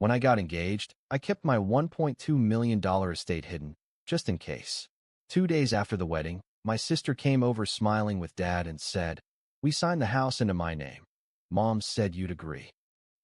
When I got engaged, I kept my $1.2 million estate hidden, just in case. 2 days after the wedding, my sister came over smiling with Dad and said, "We signed the house into my name. Mom said you'd agree."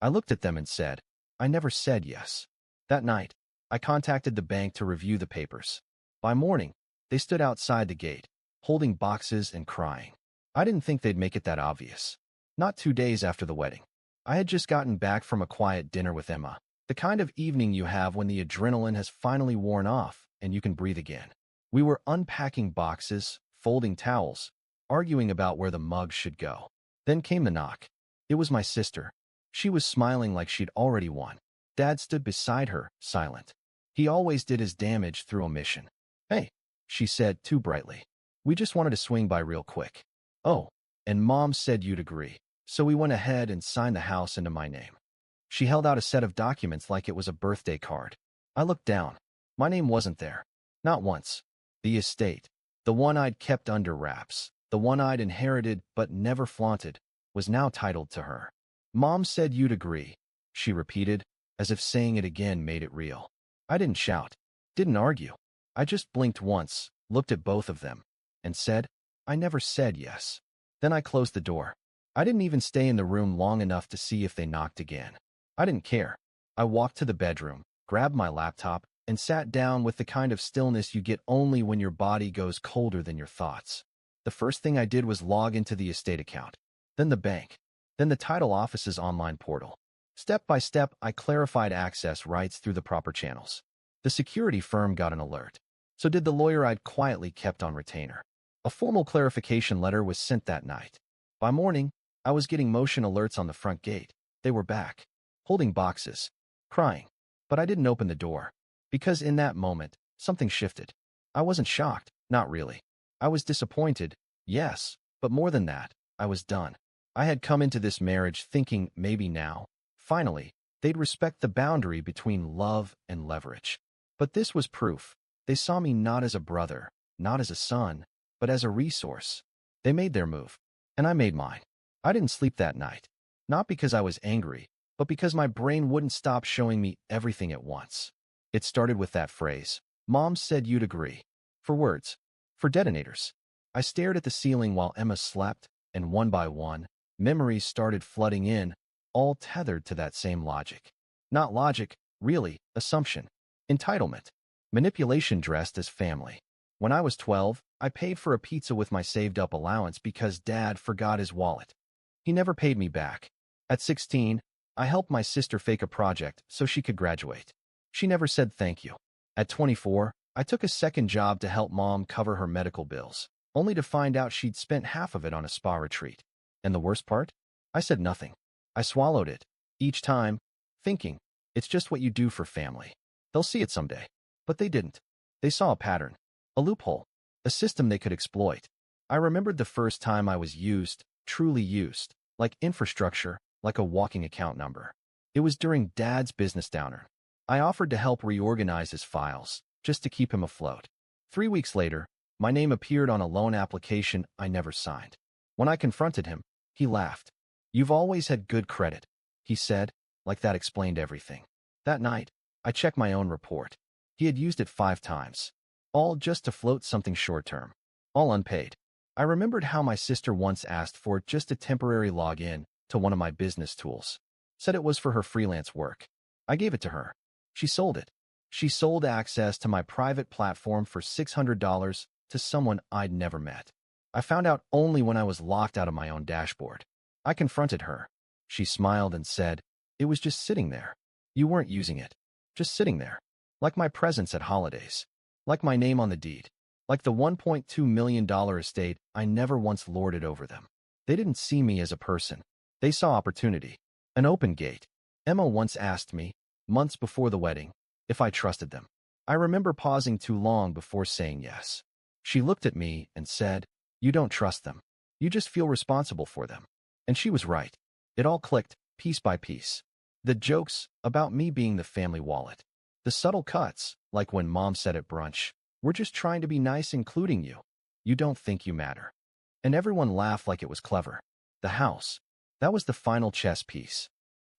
I looked at them and said, "I never said yes." That night, I contacted the bank to review the papers. By morning, they stood outside the gate, holding boxes and crying. I didn't think they'd make it that obvious. Not 2 days after the wedding. I had just gotten back from a quiet dinner with Emma, the kind of evening you have when the adrenaline has finally worn off and you can breathe again. We were unpacking boxes, folding towels, arguing about where the mugs should go. Then came the knock. It was my sister. She was smiling like she'd already won. Dad stood beside her, silent. He always did his damage through omission. "Hey," she said too brightly. "We just wanted to swing by real quick." "Oh, and Mom said you'd agree. So we went ahead and signed the house into my name." She held out a set of documents like it was a birthday card. I looked down. My name wasn't there. Not once. The estate, the one I'd kept under wraps, the one I'd inherited but never flaunted, was now titled to her. "Mom said you'd agree," she repeated, as if saying it again made it real. I didn't shout, didn't argue. I just blinked once, looked at both of them, and said, "I never said yes." Then I closed the door. I didn't even stay in the room long enough to see if they knocked again. I didn't care. I walked to the bedroom, grabbed my laptop, and sat down with the kind of stillness you get only when your body goes colder than your thoughts. The first thing I did was log into the estate account, then the bank, then the title office's online portal. Step by step, I clarified access rights through the proper channels. The security firm got an alert. So did the lawyer I'd quietly kept on retainer. A formal clarification letter was sent that night. By morning, I was getting motion alerts on the front gate. They were back, holding boxes, crying. But I didn't open the door, because in that moment, something shifted. I wasn't shocked, not really. I was disappointed, yes, but more than that, I was done. I had come into this marriage thinking maybe now, finally, they'd respect the boundary between love and leverage. But this was proof. They saw me not as a brother, not as a son, but as a resource. They made their move, and I made mine. I didn't sleep that night, not because I was angry, but because my brain wouldn't stop showing me everything at once. It started with that phrase, "Mom said you'd agree." For words, for detonators. I stared at the ceiling while Emma slept, and one by one, memories started flooding in, all tethered to that same logic. Not logic, really, assumption. Entitlement. Manipulation dressed as family. When I was 12, I paid for a pizza with my saved-up allowance because Dad forgot his wallet. He never paid me back. At 16, I helped my sister fake a project so she could graduate. She never said thank you. At 24, I took a second job to help Mom cover her medical bills, only to find out she'd spent half of it on a spa retreat. And the worst part? I said nothing. I swallowed it, each time, thinking, it's just what you do for family. They'll see it someday. But they didn't. They saw a pattern, a loophole, a system they could exploit. I remembered the first time I was used, truly used, like infrastructure, like a walking account number. It was during Dad's business downer. I offered to help reorganize his files, just to keep him afloat. 3 weeks later, my name appeared on a loan application I never signed. When I confronted him, he laughed. "You've always had good credit," he said, like that explained everything. That night, I checked my own report. He had used it 5 times. All just to float something short-term. All unpaid. I remembered how my sister once asked for just a temporary login to one of my business tools. Said it was for her freelance work. I gave it to her. She sold it. She sold access to my private platform for $600 to someone I'd never met. I found out only when I was locked out of my own dashboard. I confronted her. She smiled and said, "It was just sitting there. You weren't using it. Just sitting there. Like my presents at holidays. Like my name on the deed. Like the $1.2 million estate I never once lorded over them." They didn't see me as a person. They saw opportunity. An open gate. Emma once asked me, months before the wedding, if I trusted them. I remember pausing too long before saying yes. She looked at me and said, "You don't trust them. You just feel responsible for them." And she was right. It all clicked, piece by piece. The jokes about me being the family wallet. The subtle cuts, like when Mom said at brunch, "We're just trying to be nice including you. You don't think you matter." And everyone laughed like it was clever. The house. That was the final chess piece.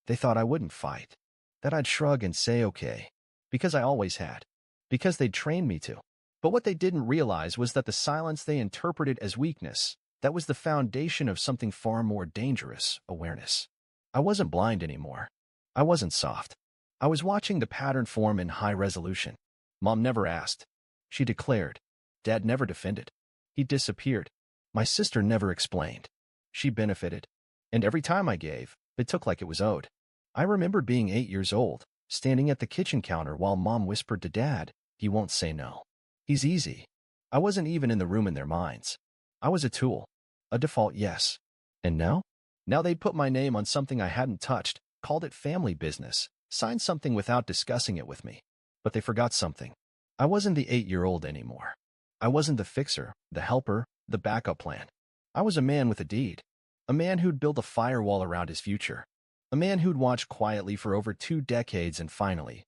They thought I wouldn't fight. that I'd shrug and say okay, because I always had, because they'd trained me to. But what they didn't realize was that the silence they interpreted as weakness, that was the foundation of something far more dangerous, awareness. I wasn't blind anymore. I wasn't soft. I was watching the pattern form in high resolution. Mom never asked. She declared. Dad never defended. He disappeared. My sister never explained. She benefited. And every time I gave, it took like it was owed. I remembered being 8 years old, standing at the kitchen counter while Mom whispered to Dad, "He won't say no. He's easy." I wasn't even in the room in their minds. I was a tool. A default yes. And now? Now they'd put my name on something I hadn't touched, called it family business, signed something without discussing it with me. But they forgot something. I wasn't the 8-year-old anymore. I wasn't the fixer, the helper, the backup plan. I was a man with a deed. A man who'd built a firewall around his future. A man who'd watched quietly for over 2 decades and finally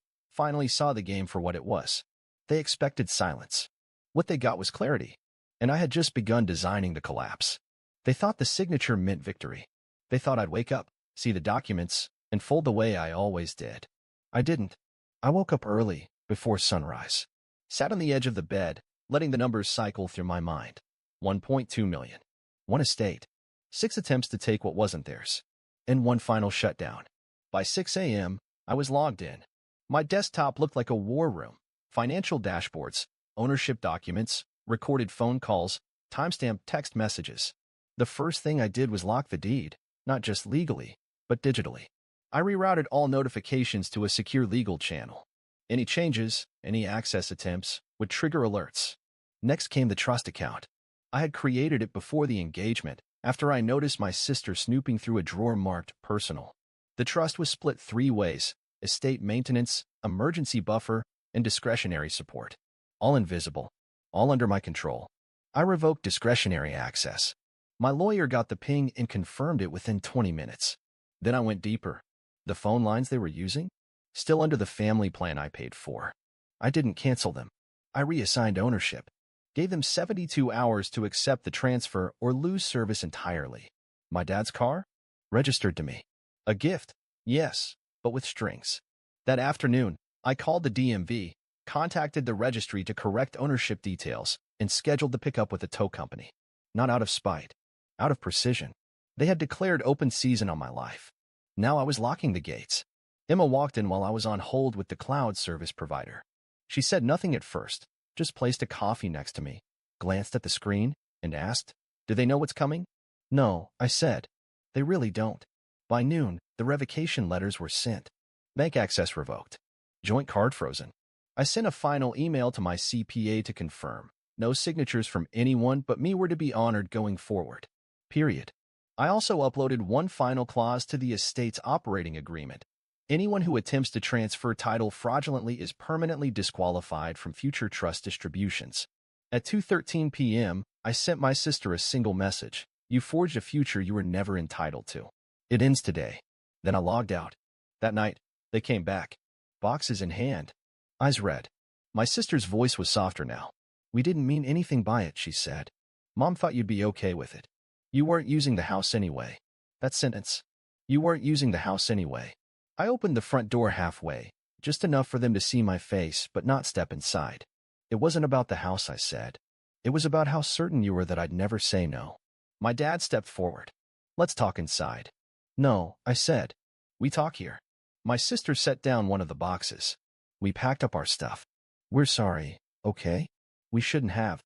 saw the game for what it was. They expected silence. What they got was clarity. And I had just begun designing the collapse. They thought the signature meant victory. They thought I'd wake up, see the documents, and fold the way I always did. I didn't. I woke up early, before sunrise. Sat on the edge of the bed, letting the numbers cycle through my mind. 1.2 million. One estate. 6 attempts to take what wasn't theirs. And one final shutdown. By 6 a.m., I was logged in. My desktop looked like a war room. Financial dashboards, ownership documents, recorded phone calls, timestamped text messages. The first thing I did was lock the deed, not just legally, but digitally. I rerouted all notifications to a secure legal channel. Any changes, any access attempts, would trigger alerts. Next came the trust account. I had created it before the engagement, after I noticed my sister snooping through a drawer marked personal. The trust was split 3 ways: estate maintenance, emergency buffer, and discretionary support. All invisible, all under my control. I revoked discretionary access. My lawyer got the ping and confirmed it within 20 minutes. Then I went deeper. The phone lines they were using? Still under the family plan I paid for. I didn't cancel them. I reassigned ownership. Gave them 72 hours to accept the transfer or lose service entirely. My dad's car? Registered to me. A gift? Yes, but with strings. That afternoon, I called the DMV, contacted the registry to correct ownership details, and scheduled the pickup with a tow company. Not out of spite. Out of precision. They had declared open season on my life. Now I was locking the gates. Emma walked in while I was on hold with the cloud service provider. She said nothing at first, just placed a coffee next to me, glanced at the screen, and asked, "Do they know what's coming?" "No," I said. "They really don't." By noon, the revocation letters were sent. Bank access revoked. Joint card frozen. I sent a final email to my CPA to confirm. No signatures from anyone but me were to be honored going forward. Period. I also uploaded one final clause to the estate's operating agreement. Anyone who attempts to transfer title fraudulently is permanently disqualified from future trust distributions. At 2:13 p.m., I sent my sister a single message. "You forged a future you were never entitled to. It ends today." Then I logged out. That night, they came back. Boxes in hand. Eyes red. My sister's voice was softer now. "We didn't mean anything by it," she said. "Mom thought you'd be okay with it. You weren't using the house anyway." That sentence. You weren't using the house anyway. I opened the front door halfway, just enough for them to see my face but not step inside. "It wasn't about the house," I said. "It was about how certain you were that I'd never say no." My dad stepped forward. "Let's talk inside." "No," I said. "We talk here." My sister set down one of the boxes. "We packed up our stuff. We're sorry, okay? We shouldn't have."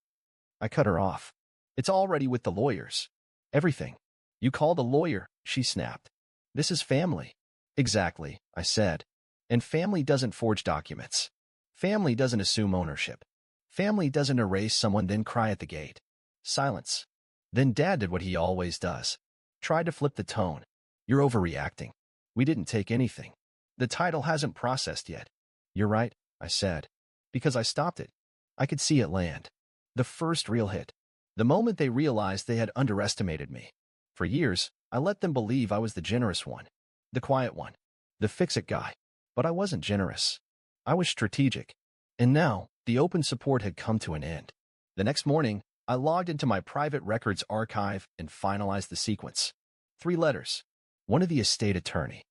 I cut her off. "It's already with the lawyers. Everything." "You called a lawyer," she snapped. "This is family." "Exactly," I said. "And family doesn't forge documents. Family doesn't assume ownership. Family doesn't erase someone then cry at the gate." Silence. Then Dad did what he always does. Tried to flip the tone. "You're overreacting. We didn't take anything. The title hasn't processed yet." "You're right," I said. Because I stopped it. I could see it land. The first real hit. The moment they realized they had underestimated me. For years, I let them believe I was the generous one. The quiet one. The fix-it guy. But I wasn't generous. I was strategic. And now, the open support had come to an end. The next morning, I logged into my private records archive and finalized the sequence. 3 letters. One to the estate attorney.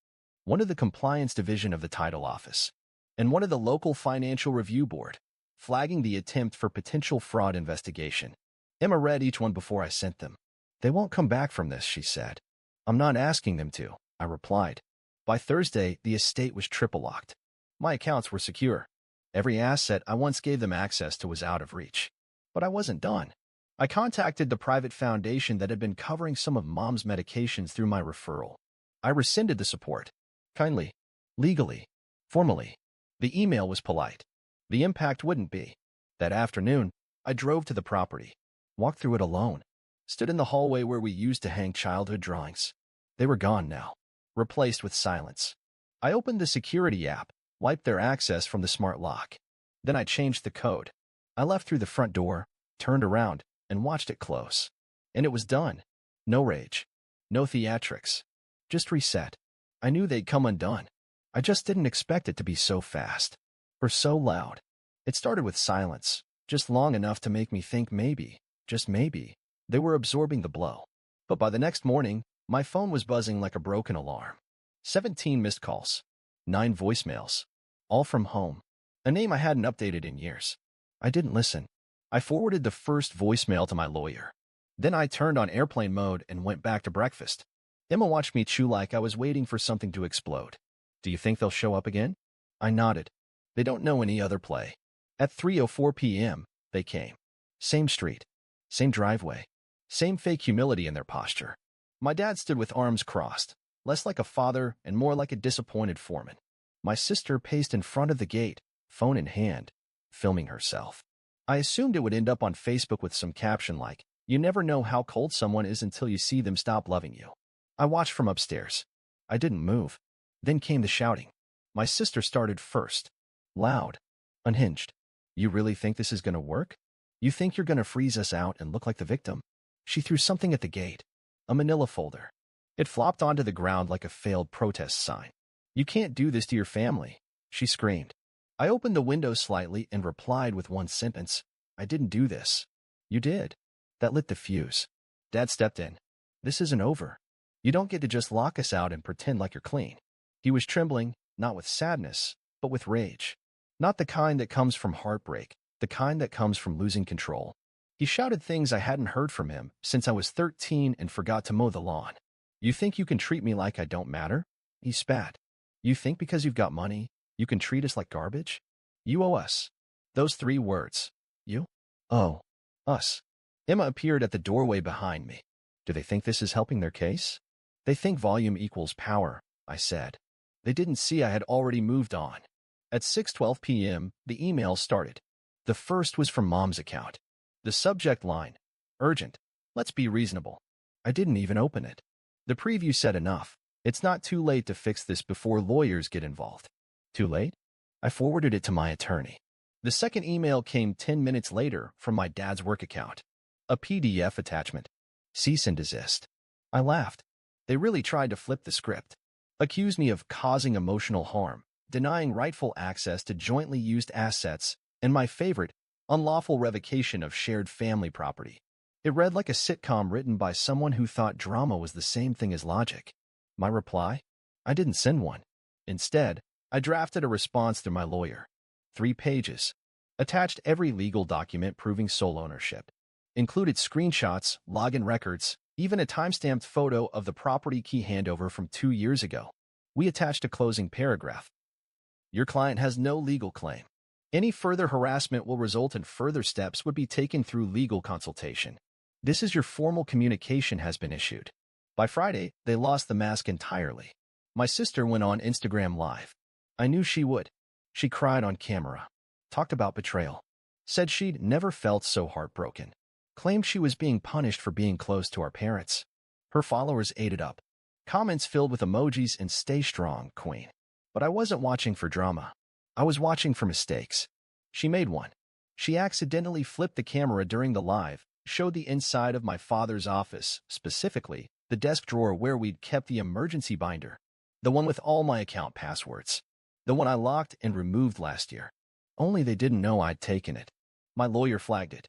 one of the compliance division of the title office, and one of the local financial review board, flagging the attempt for potential fraud investigation. Emma read each one before I sent them. They won't come back from this, she said. I'm not asking them to, I replied. By Thursday, the estate was triple locked. My accounts were secure. Every asset I once gave them access to was out of reach. But I wasn't done. I contacted the private foundation that had been covering some of Mom's medications through my referral. I rescinded the support. Kindly. Legally. Formally. The email was polite. The impact wouldn't be. That afternoon, I drove to the property, walked through it alone, stood in the hallway where we used to hang childhood drawings. They were gone now, replaced with silence. I opened the security app, wiped their access from the smart lock. Then I changed the code. I left through the front door, turned around, and watched it close. And it was done. No rage. No theatrics. Just reset. I knew they'd come undone. I just didn't expect it to be so fast. Or so loud. It started with silence, just long enough to make me think maybe, just maybe, they were absorbing the blow. But by the next morning, my phone was buzzing like a broken alarm. 17 missed calls. 9 voicemails. All from home. A name I hadn't updated in years. I didn't listen. I forwarded the first voicemail to my lawyer. Then I turned on airplane mode and went back to breakfast. Emma watched me chew like I was waiting for something to explode. Do you think they'll show up again? I nodded. They don't know any other play. At 3:04 p.m., they came. Same street. Same driveway. Same fake humility in their posture. My dad stood with arms crossed, less like a father and more like a disappointed foreman. My sister paced in front of the gate, phone in hand, filming herself. I assumed it would end up on Facebook with some caption like, "You never know how cold someone is until you see them stop loving you." I watched from upstairs. I didn't move. Then came the shouting. My sister started first. Loud. Unhinged. You really think this is going to work? You think you're going to freeze us out and look like the victim? She threw something at the gate. A manila folder. It flopped onto the ground like a failed protest sign. You can't do this to your family, she screamed. I opened the window slightly and replied with one sentence. I didn't do this. You did. That lit the fuse. Dad stepped in. This isn't over. You don't get to just lock us out and pretend like you're clean. He was trembling, not with sadness, but with rage. Not the kind that comes from heartbreak, the kind that comes from losing control. He shouted things I hadn't heard from him since I was 13 and forgot to mow the lawn. You think you can treat me like I don't matter? He spat. You think because you've got money, you can treat us like garbage? You owe us. Those 3 words. You? Oh. Us. Emma appeared at the doorway behind me. Do they think this is helping their case? They think volume equals power, I said. They didn't see I had already moved on. At 6:12 p.m., the email started. The first was from Mom's account. The subject line, urgent. Let's be reasonable. I didn't even open it. The preview said enough. It's not too late to fix this before lawyers get involved. Too late? I forwarded it to my attorney. The second email came 10 minutes later from my dad's work account. A PDF attachment. Cease and desist. I laughed. They really tried to flip the script. Accused me of causing emotional harm, denying rightful access to jointly used assets, and my favorite, unlawful revocation of shared family property. It read like a sitcom written by someone who thought drama was the same thing as logic. My reply? I didn't send one. Instead, I drafted a response through my lawyer. 3 pages. Attached every legal document proving sole ownership. Included screenshots, login records, even a time-stamped photo of the property key handover from 2 years ago. We attached a closing paragraph. Your client has no legal claim. Any further harassment will result in further steps would be taken through legal consultation. This is your formal communication has been issued. By Friday, they lost the mask entirely. My sister went on Instagram Live. I knew she would. She cried on camera. Talked about betrayal. Said she'd never felt so heartbroken. Claimed she was being punished for being close to our parents. Her followers ate it up. Comments filled with emojis and "Stay strong, Queen." But I wasn't watching for drama. I was watching for mistakes. She made one. She accidentally flipped the camera during the live, showed the inside of my father's office, specifically the desk drawer where we'd kept the emergency binder. The one with all my account passwords. The one I locked and removed last year. Only they didn't know I'd taken it. My lawyer flagged it.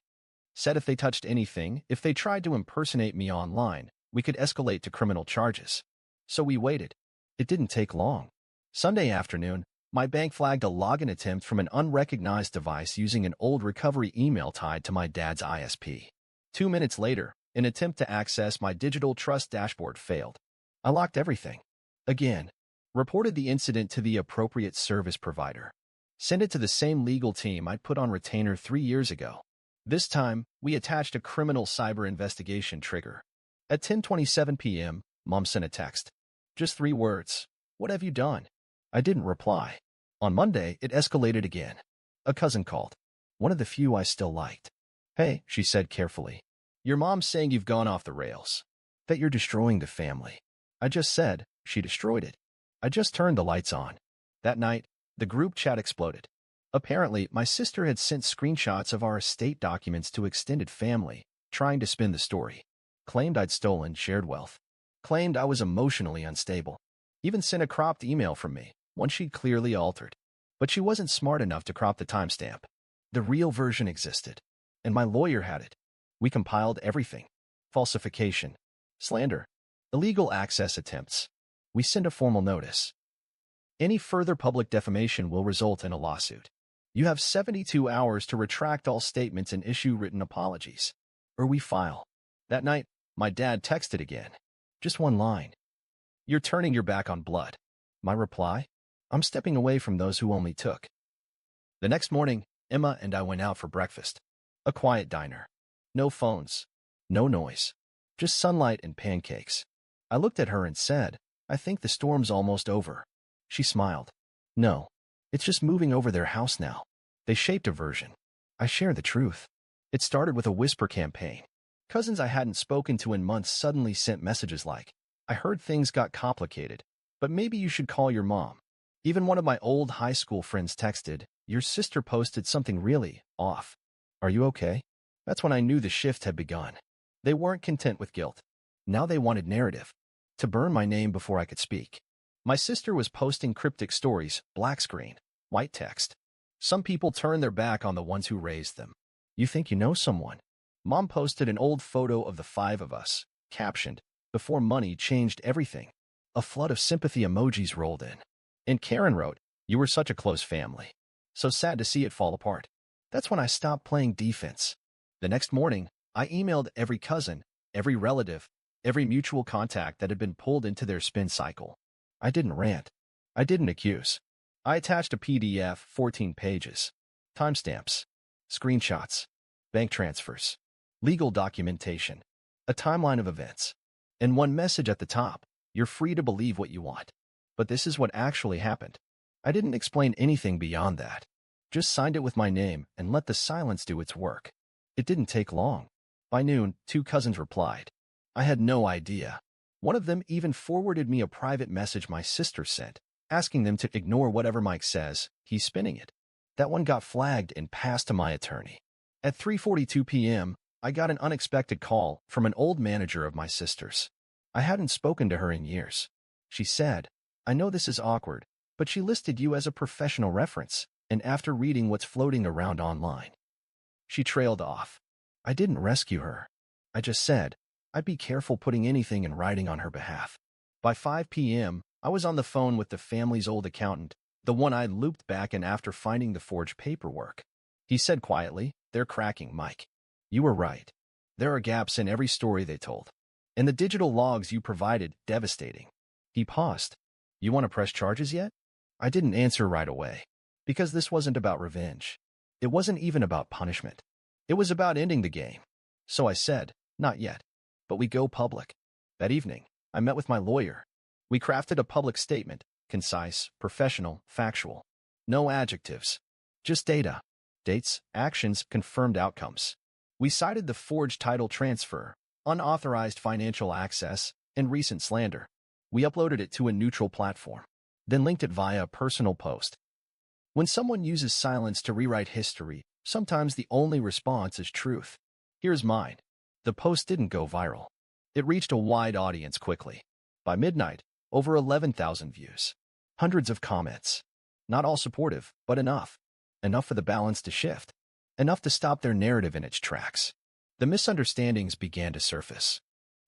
Said if they touched anything, if they tried to impersonate me online, we could escalate to criminal charges. So we waited. It didn't take long. Sunday afternoon, my bank flagged a login attempt from an unrecognized device using an old recovery email tied to my dad's ISP. 2 minutes later, an attempt to access my digital trust dashboard failed. I locked everything. Again, reported the incident to the appropriate service provider. Sent it to the same legal team I'd put on retainer 3 years ago. This time, we attached a criminal cyber investigation trigger. At 10:27 p.m., Mom sent a text. Just 3 words. What have you done? I didn't reply. On Monday, it escalated again. A cousin called. One of the few I still liked. Hey, she said carefully. Your mom's saying you've gone off the rails. That you're destroying the family. I just said, she destroyed it. I just turned the lights on. That night, the group chat exploded. Apparently, my sister had sent screenshots of our estate documents to extended family, trying to spin the story. Claimed I'd stolen shared wealth. Claimed I was emotionally unstable. Even sent a cropped email from me, one she'd clearly altered. But she wasn't smart enough to crop the timestamp. The real version existed, and my lawyer had it. We compiled everything. Falsification, slander, illegal access attempts. We sent a formal notice. Any further public defamation will result in a lawsuit. You have 72 hours to retract all statements and issue written apologies, or we file. That night, my dad texted again. Just one line. You're turning your back on blood. My reply? I'm stepping away from those who only took. The next morning, Emma and I went out for breakfast. A quiet diner. No phones. No noise. Just sunlight and pancakes. I looked at her and said, I think the storm's almost over. She smiled. No, it's just moving over their house now. They shaped a version. I share the truth. It started with a whisper campaign. Cousins I hadn't spoken to in months suddenly sent messages like, I heard things got complicated, but maybe you should call your mom. Even one of my old high school friends texted, your sister posted something really off. Are you okay? That's when I knew the shift had begun. They weren't content with guilt. Now they wanted narrative. To burn my name before I could speak. My sister was posting cryptic stories, black screen, white text. Some people turn their back on the ones who raised them. You think you know someone? Mom posted an old photo of the 5 of us, captioned, before money changed everything. A flood of sympathy emojis rolled in. And Karen wrote, you were such a close family. So sad to see it fall apart. That's when I stopped playing defense. The next morning, I emailed every cousin, every relative, every mutual contact that had been pulled into their spin cycle. I didn't rant. I didn't accuse. I attached a PDF, 14 pages. Timestamps. Screenshots. Bank transfers. Legal documentation. A timeline of events. And one message at the top. You're free to believe what you want. But this is what actually happened. I didn't explain anything beyond that. Just signed it with my name and let the silence do its work. It didn't take long. By noon, 2 cousins replied. I had no idea. One of them even forwarded me a private message my sister sent, asking them to ignore whatever Mike says, he's spinning it. That one got flagged and passed to my attorney. At 3:42 p.m., I got an unexpected call from an old manager of my sister's. I hadn't spoken to her in years. She said, I know this is awkward, but she listed you as a professional reference, and after reading what's floating around online. She trailed off. I didn't rescue her. I just said, I'd be careful putting anything in writing on her behalf. By 5 p.m., I was on the phone with the family's old accountant, the one I'd looped back in after finding the forged paperwork. He said quietly, they're cracking, Mike. You were right. There are gaps in every story they told. And the digital logs you provided, devastating. He paused. You want to press charges yet? I didn't answer right away. Because this wasn't about revenge. It wasn't even about punishment. It was about ending the game. So I said, not yet. But we go public. That evening, I met with my lawyer. We crafted a public statement, concise, professional, factual. No adjectives. Just data. Dates, actions, confirmed outcomes. We cited the forged title transfer, unauthorized financial access, and recent slander. We uploaded it to a neutral platform, then linked it via a personal post. When someone uses silence to rewrite history, sometimes the only response is truth. Here's mine. The post didn't go viral. It reached a wide audience quickly. By midnight, over 11,000 views. Hundreds of comments. Not all supportive, but enough. Enough for the balance to shift. Enough to stop their narrative in its tracks. The misunderstandings began to surface.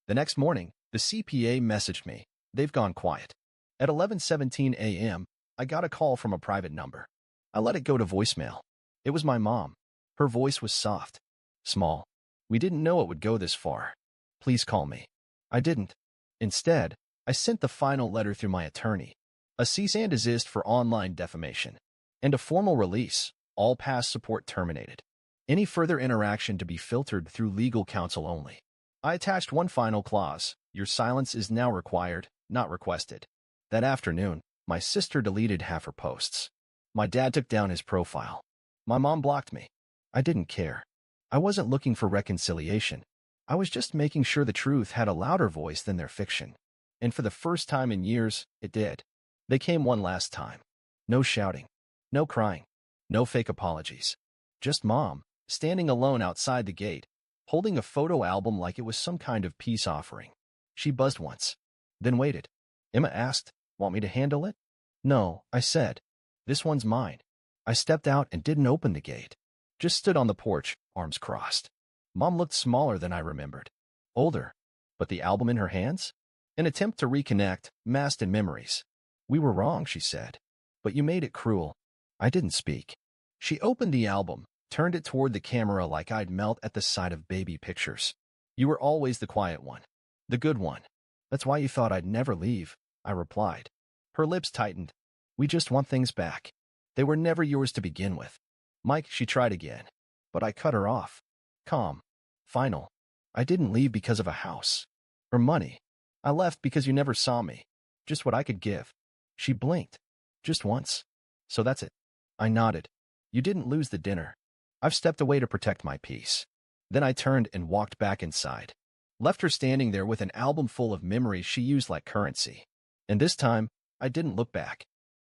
The next morning, the CPA messaged me. They've gone quiet. At 11:17 a.m., I got a call from a private number. I let it go to voicemail. It was my mom. Her voice was soft, small. We didn't know it would go this far. Please call me. I didn't. Instead, I sent the final letter through my attorney, a cease and desist for online defamation, and a formal release, all past support terminated. Any further interaction to be filtered through legal counsel only. I attached one final clause. Your silence is now required, not requested. That afternoon, my sister deleted half her posts. My dad took down his profile. My mom blocked me. I didn't care. I wasn't looking for reconciliation. I was just making sure the truth had a louder voice than their fiction. And for the first time in years, it did. They came one last time. No shouting. No crying. No fake apologies. Just mom, standing alone outside the gate, holding a photo album like it was some kind of peace offering. She buzzed once, then waited. Emma asked, "Want me to handle it?" "No," I said. "This one's mine." I stepped out and didn't open the gate. Just stood on the porch, arms crossed. Mom looked smaller than I remembered. Older. But the album in her hands? An attempt to reconnect, masked in memories. "We were wrong," she said. "But you made it cruel." I didn't speak. She opened the album, turned it toward the camera like I'd melt at the sight of baby pictures. "You were always the quiet one. The good one. That's why you thought I'd never leave," I replied. Her lips tightened. "We just want things back. They were never yours to begin with." "Mike," she tried again. But I cut her off. Calm. Final. I didn't leave because of a house. Or money. I left because you never saw me. Just what I could give. She blinked. "Just once. So that's it." I nodded. "You didn't lose the dinner. I've stepped away to protect my peace." Then I turned and walked back inside. Left her standing there with an album full of memories she used like currency. And this time, I didn't look back.